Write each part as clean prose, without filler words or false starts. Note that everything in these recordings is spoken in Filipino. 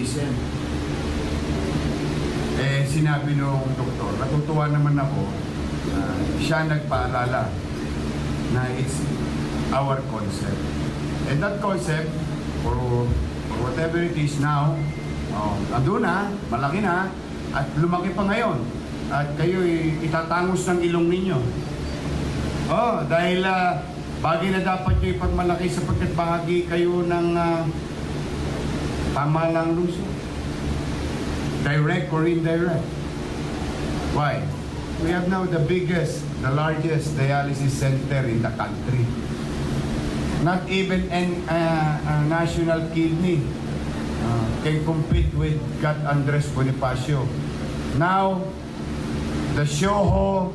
citizen. Eh, sinabi nung doktor, natutuwa naman ako, siya nagpaalala na it's our concept. And that concept, for whatever it is now, andun na, malaki na, at lumaki pa ngayon. At kayo itatangos ng ilong ninyo. Dahil bagay na dapat nyo ipagmalaki sapagkat bahagi kayo ng pamahalang lungsod. Direct or indirect. Why? We have now the biggest, the largest dialysis center in the country. Not even a national kidney can compete with Gat Andres Bonifacio. Now, the Shoho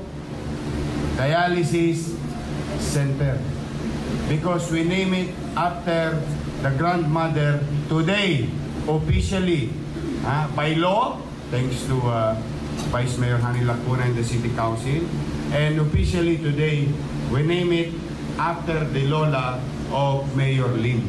Dialysis Center, because we name it after the grandmother today, officially, by law, thanks to Vice Mayor Hani Lacuna and the City Council, and officially today, we name it after the lola of Mayor Lim.